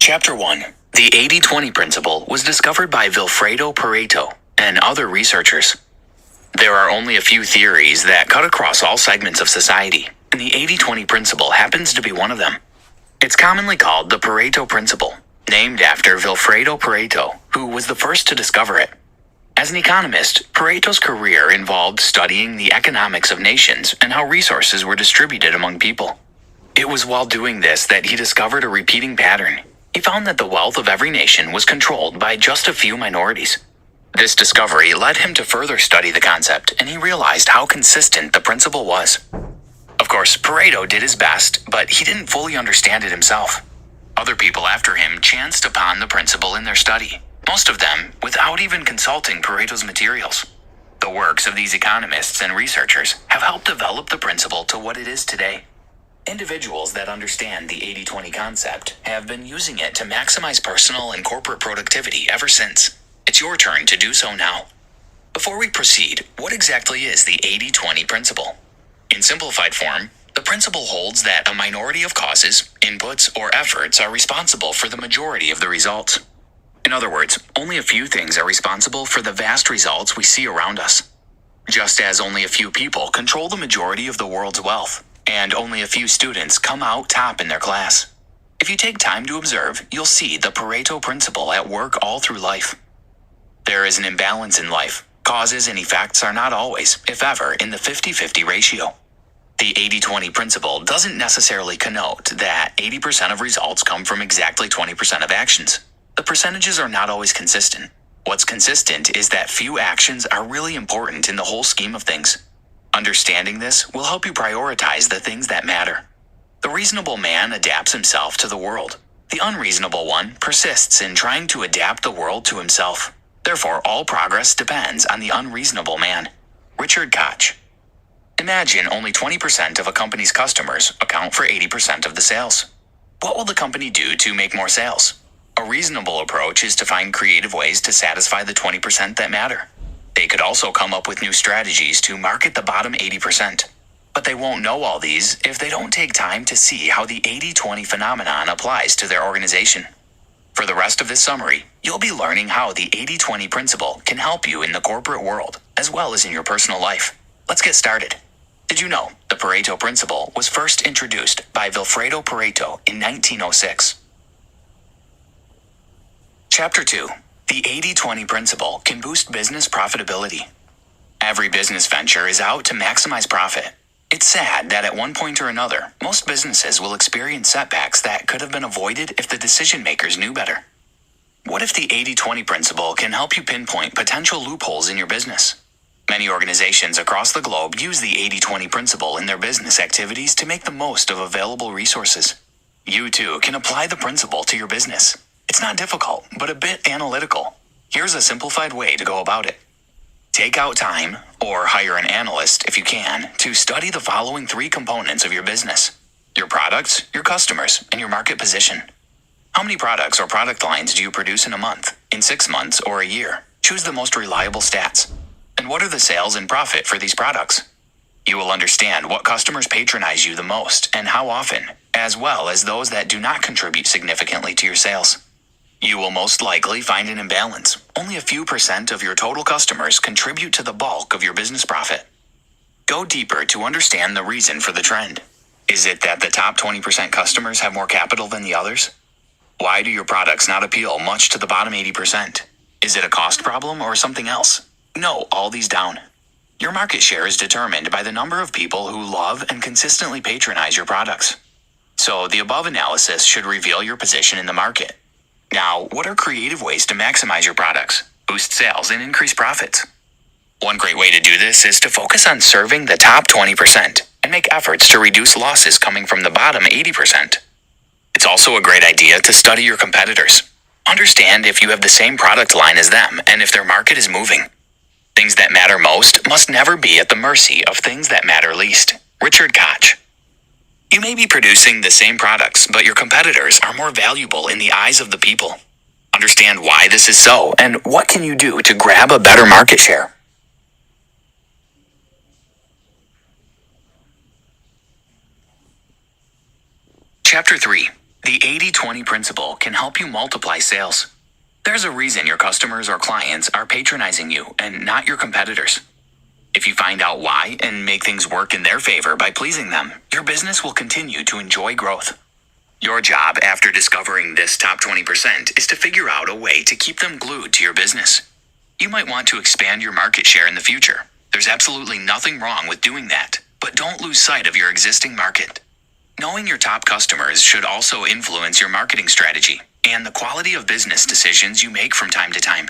Chapter 1. The 80-20 principle was discovered by Vilfredo Pareto and other researchers. There are only a few theories that cut across all segments of society, and the 80-20 principle happens to be one of them. It's commonly called the Pareto principle, named after Vilfredo Pareto, who was the first to discover it. As an economist, Pareto's career involved studying the economics of nations and how resources were distributed among people. It was while doing this that he discovered a repeating pattern. He found that the wealth of every nation was controlled by just a few minorities. This discovery led him to further study the concept, and he realized how consistent the principle was. Of course, Pareto did his best, but he didn't fully understand it himself. Other people after him chanced upon the principle in their study, most of them without even consulting Pareto's materials. The works of these economists and researchers have helped develop the principle to what it is today. Individuals that understand the 80-20 concept have been using it to maximize personal and corporate productivity ever since. It's your turn to do so now. Before we proceed, what exactly is the 80-20 principle? In simplified form, the principle holds that a minority of causes, inputs, or efforts are responsible for the majority of the results. In other words, only a few things are responsible for the vast results we see around us. Just as only a few people control the majority of the world's wealth, and only a few students come out top in their class. If you take time to observe, you'll see the Pareto principle at work all through life. There is an imbalance in life. Causes and effects are not always, if ever, in the 50-50 ratio. The 80-20 principle doesn't necessarily connote that 80% of results come from exactly 20% of actions. The percentages are not always consistent. What's consistent is that few actions are really important in the whole scheme of things. Understanding this will help you prioritize the things that matter. The reasonable man adapts himself to the world. The unreasonable one persists in trying to adapt the world to himself. Therefore, all progress depends on the unreasonable man. Richard Koch. Imagine only 20% of a company's customers account for 80% of the sales. What will the company do to make more sales? A reasonable approach is to find creative ways to satisfy the 20% that matter. They could also come up with new strategies to market the bottom 80%. But they won't know all these if they don't take time to see how the 80-20 phenomenon applies to their organization. For the rest of this summary, you'll be learning how the 80-20 principle can help you in the corporate world, as well as in your personal life. Let's get started. Did you know the Pareto principle was first introduced by Vilfredo Pareto in 1906? Chapter 2. The 80-20 principle can boost business profitability. Every business venture is out to maximize profit. It's sad that at one point or another, most businesses will experience setbacks that could have been avoided if the decision makers knew better. What if the 80-20 principle can help you pinpoint potential loopholes in your business? Many organizations across the globe use the 80-20 principle in their business activities to make the most of available resources. You too can apply the principle to your business. It's not difficult, but a bit analytical. Here's a simplified way to go about it. Take out time, or hire an analyst if you can, to study the following three components of your business: your products, your customers, and your market position. How many products or product lines do you produce in a month, in 6 months, or a year? Choose the most reliable stats. And what are the sales and profit for these products? You will understand what customers patronize you the most and how often, as well as those that do not contribute significantly to your sales. You will most likely find an imbalance. Only a few % of your total customers contribute to the bulk of your business profit. Go deeper to understand the reason for the trend. Is it that the top 20% customers have more capital than the others? Why do your products not appeal much to the bottom 80%? Is it a cost problem or something else? Note all these down. Your market share is determined by the number of people who love and consistently patronize your products. So the above analysis should reveal your position in the market. Now, what are creative ways to maximize your products, boost sales, and increase profits? One great way to do this is to focus on serving the top 20% and make efforts to reduce losses coming from the bottom 80%. It's also a great idea to study your competitors. Understand if you have the same product line as them and if their market is moving. Things that matter most must never be at the mercy of things that matter least. Richard Koch. You may be producing the same products, but your competitors are more valuable in the eyes of the people. Understand why this is so, and what can you do to grab a better market share? Chapter 3. The 80-20 principle can help you multiply sales. There's a reason your customers or clients are patronizing you and not your competitors. If you find out why and make things work in their favor by pleasing them, your business will continue to enjoy growth. Your job after discovering this top 20% is to figure out a way to keep them glued to your business. You might want to expand your market share in the future. There's absolutely nothing wrong with doing that, but don't lose sight of your existing market. Knowing your top customers should also influence your marketing strategy and the quality of business decisions you make from time to time.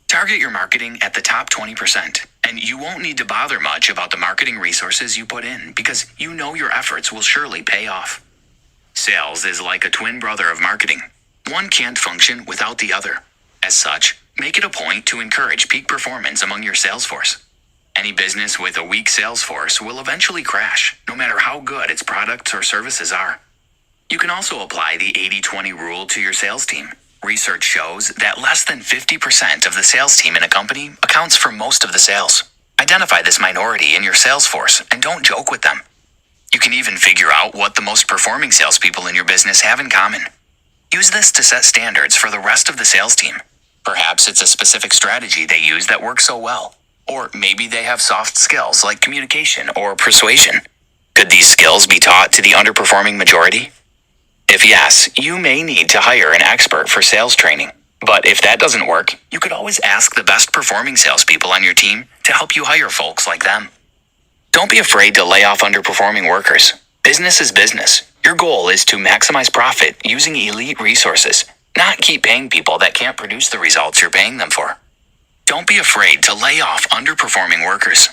Target your marketing at the top 20%, and you won't need to bother much about the marketing resources you put in because you know your efforts will surely pay off. Sales is like a twin brother of marketing. One can't function without the other. As such, make it a point to encourage peak performance among your sales force. Any business with a weak sales force will eventually crash, no matter how good its products or services are. You can also apply the 80-20 rule to your sales team. Research shows that less than 50% of the sales team in a company accounts for most of the sales. Identify this minority in your sales force and don't joke with them. You can even figure out what the most performing salespeople in your business have in common. Use this to set standards for the rest of the sales team. Perhaps it's a specific strategy they use that works so well. Or maybe they have soft skills like communication or persuasion. Could these skills be taught to the underperforming majority? If yes, you may need to hire an expert for sales training. But if that doesn't work, you could always ask the best performing salespeople on your team to help you hire folks like them. Don't be afraid to lay off underperforming workers. Business is business. Your goal is to maximize profit using elite resources, not keep paying people that can't produce the results you're paying them for. Don't be afraid to lay off underperforming workers.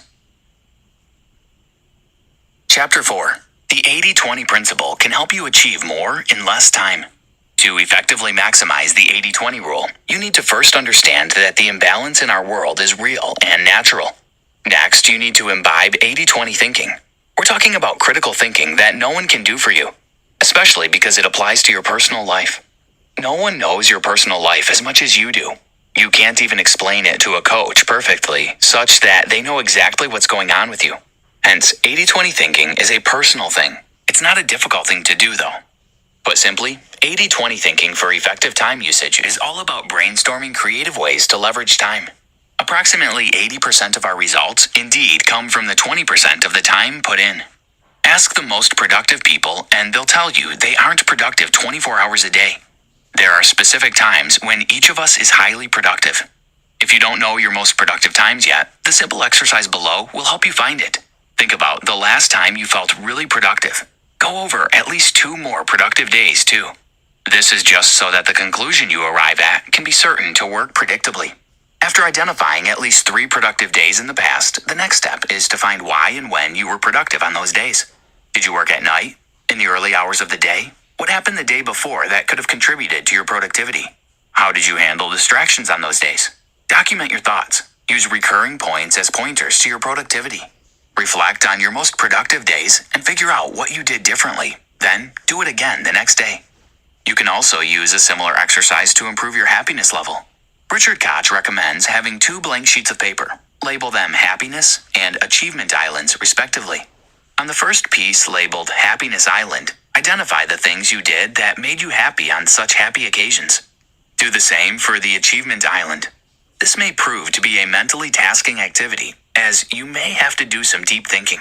Chapter 4. The 80-20 principle can help you achieve more in less time. To effectively maximize the 80-20 rule, you need to first understand that the imbalance in our world is real and natural. Next, you need to imbibe 80-20 thinking. We're talking about critical thinking that no one can do for you, especially because it applies to your personal life. No one knows your personal life as much as you do. You can't even explain it to a coach perfectly, such that they know exactly what's going on with you. Hence, 80-20 thinking is a personal thing. It's not a difficult thing to do, though. Put simply, 80-20 thinking for effective time usage is all about brainstorming creative ways to leverage time. Approximately 80% of our results indeed come from the 20% of the time put in. Ask the most productive people, and they'll tell you they aren't productive 24 hours a day. There are specific times when each of us is highly productive. If you don't know your most productive times yet, the simple exercise below will help you find it. Think about the last time you felt really productive. Go over at least 2 more productive days, too. This is just so that the conclusion you arrive at can be certain to work predictably. After identifying at least 3 productive days in the past, the next step is to find why and when you were productive on those days. Did you work at night? In the early hours of the day? What happened the day before that could have contributed to your productivity? How did you handle distractions on those days? Document your thoughts. Use recurring points as pointers to your productivity. Reflect on your most productive days and figure out what you did differently. Then, do it again the next day. You can also use a similar exercise to improve your happiness level. Richard Koch recommends having 2 blank sheets of paper. Label them Happiness and Achievement Islands, respectively. On the first piece, labeled Happiness Island, identify the things you did that made you happy on such happy occasions. Do the same for the Achievement Island. This may prove to be a mentally tasking activity, as you may have to do some deep thinking.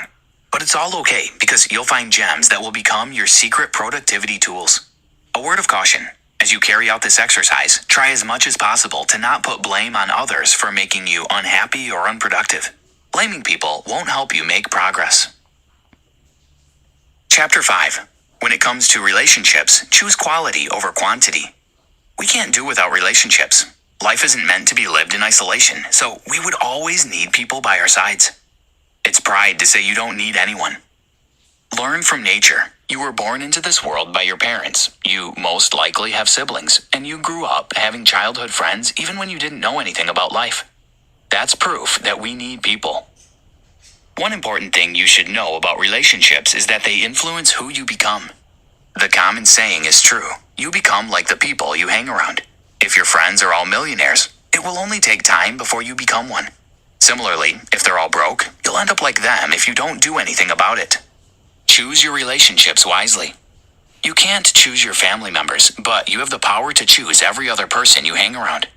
But it's all okay, because you'll find gems that will become your secret productivity tools. A word of caution. As you carry out this exercise, try as much as possible to not put blame on others for making you unhappy or unproductive. Blaming people won't help you make progress. Chapter 5. When it comes to relationships, choose quality over quantity. We can't do without relationships. Life isn't meant to be lived in isolation, so we would always need people by our sides. It's pride to say you don't need anyone. Learn from nature. You were born into this world by your parents. You most likely have siblings, and you grew up having childhood friends even when you didn't know anything about life. That's proof that we need people. One important thing you should know about relationships is that they influence who you become. The common saying is true. You become like the people you hang around. If your friends are all millionaires, it will only take time before you become one. Similarly, if they're all broke, you'll end up like them if you don't do anything about it. Choose your relationships wisely. You can't choose your family members, but you have the power to choose every other person you hang around.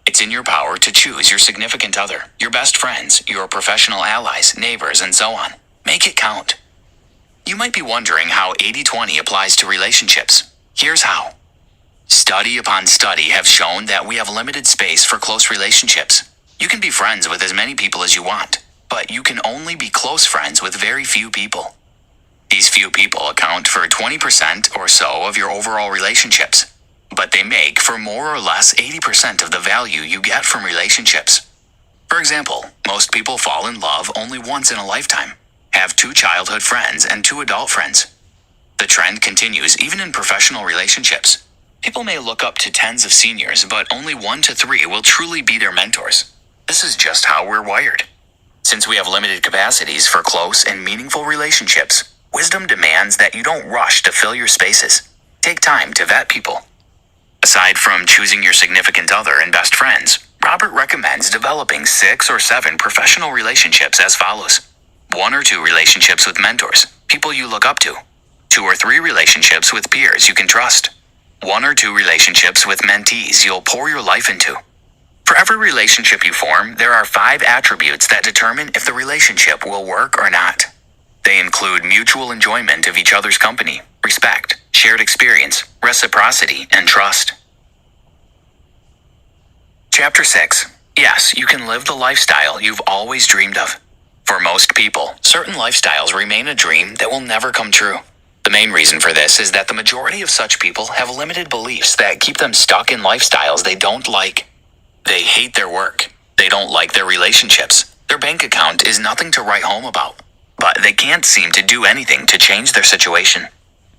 It's in your power to choose your significant other, your best friends, your professional allies, neighbors, and so on. Make it count. You might be wondering how 80-20 applies to relationships. Here's how. Study upon study have shown that we have limited space for close relationships. You can be friends with as many people as you want, but you can only be close friends with very few people. These few people account for 20% or so of your overall relationships, but they make for more or less 80% of the value you get from relationships. For example, most people fall in love only once in a lifetime, have 2 childhood friends and 2 adult friends. The trend continues even in professional relationships. People may look up to tens of seniors, but only 1 to 3 will truly be their mentors. This is just how we're wired. Since we have limited capacities for close and meaningful relationships, wisdom demands that you don't rush to fill your spaces. Take time to vet people. Aside from choosing your significant other and best friends, Robert recommends developing 6 or 7 professional relationships as follows. 1 or 2 relationships with mentors, people you look up to. 2 or 3 relationships with peers you can trust. 1 or 2 relationships with mentees you'll pour your life into. For every relationship you form, there are 5 attributes that determine if the relationship will work or not. They include mutual enjoyment of each other's company, respect, shared experience, reciprocity, and trust. Chapter 6. Yes, you can live the lifestyle you've always dreamed of. For most people, certain lifestyles remain a dream that will never come true. The main reason for this is that the majority of such people have limited beliefs that keep them stuck in lifestyles they don't like. They hate their work. They don't like their relationships. Their bank account is nothing to write home about. But they can't seem to do anything to change their situation.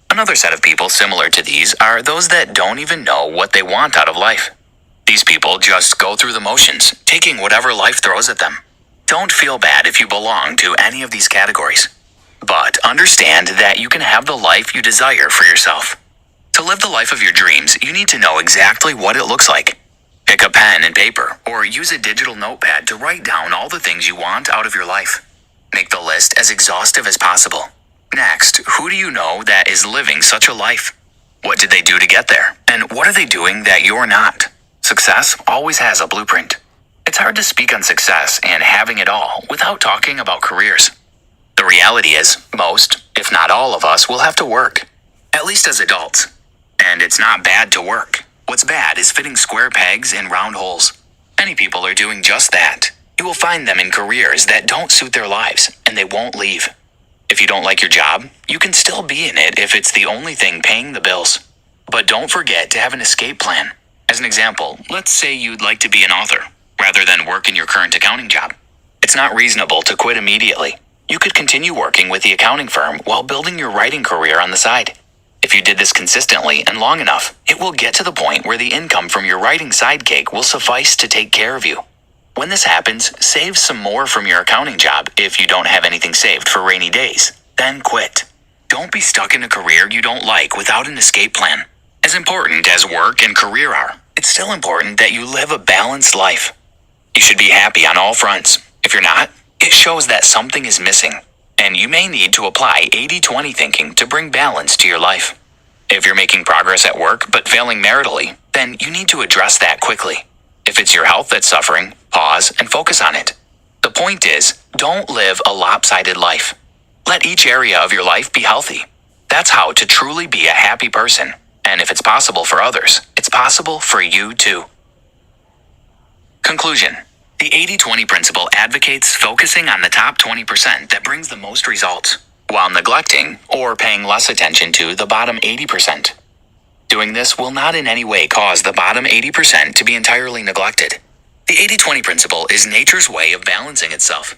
Another set of people similar to these are those that don't even know what they want out of life. These people just go through the motions, taking whatever life throws at them. Don't feel bad if you belong to any of these categories. But understand that you can have the life you desire for yourself. To live the life of your dreams, you need to know exactly what it looks like. Pick a pen and paper, or use a digital notepad to write down all the things you want out of your life. Make the list as exhaustive as possible. Next, who do you know that is living such a life? What did they do to get there? And what are they doing that you're not? Success always has a blueprint. It's hard to speak on success and having it all without talking about careers. The reality is, most, if not all of us, will have to work. At least as adults. And it's not bad to work. What's bad is fitting square pegs in round holes. Many people are doing just that. You will find them in careers that don't suit their lives, and they won't leave. If you don't like your job, you can still be in it if it's the only thing paying the bills. But don't forget to have an escape plan. As an example, let's say you'd like to be an author, rather than work in your current accounting job. It's not reasonable to quit immediately. You could continue working with the accounting firm while building your writing career on the side. If you did this consistently and long enough, it will get to the point where the income from your writing sidekick will suffice to take care of you. When this happens, save some more from your accounting job if you don't have anything saved for rainy days. Then quit. Don't be stuck in a career you don't like without an escape plan. As important as work and career are, it's still important that you live a balanced life. You should be happy on all fronts. If you're not, it shows that something is missing, and you may need to apply 80-20 thinking to bring balance to your life. If you're making progress at work but failing maritally, then you need to address that quickly. If it's your health that's suffering, pause and focus on it. The point is, don't live a lopsided life. Let each area of your life be healthy. That's how to truly be a happy person. And if it's possible for others, it's possible for you too. Conclusion. The 80-20 principle advocates focusing on the top 20% that brings the most results, while neglecting or paying less attention to the bottom 80%. Doing this will not in any way cause the bottom 80% to be entirely neglected. The 80-20 principle is nature's way of balancing itself.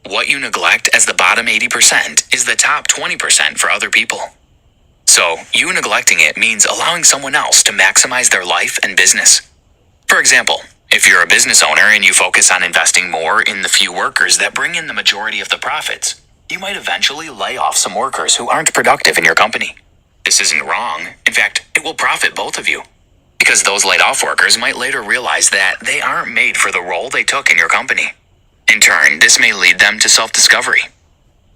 What you neglect as the bottom 80% is the top 20% for other people. So, you neglecting it means allowing someone else to maximize their life and business. For example, if you're a business owner and you focus on investing more in the few workers that bring in the majority of the profits, you might eventually lay off some workers who aren't productive in your company. This isn't wrong. In fact, it will profit both of you. Because those laid off workers might later realize that they aren't made for the role they took in your company. In turn, this may lead them to self-discovery.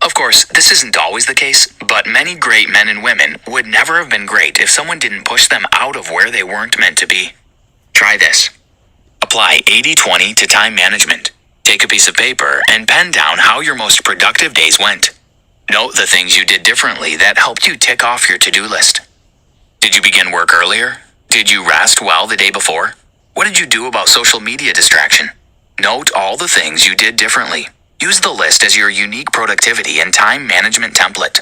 Of course, this isn't always the case, but many great men and women would never have been great if someone didn't push them out of where they weren't meant to be. Try this. Apply 80-20 to time management. Take a piece of paper and pen down how your most productive days went. Note the things you did differently that helped you tick off your to-do list. Did you begin work earlier? Did you rest well the day before? What did you do about social media distraction? Note all the things you did differently. Use the list as your unique productivity and time management template.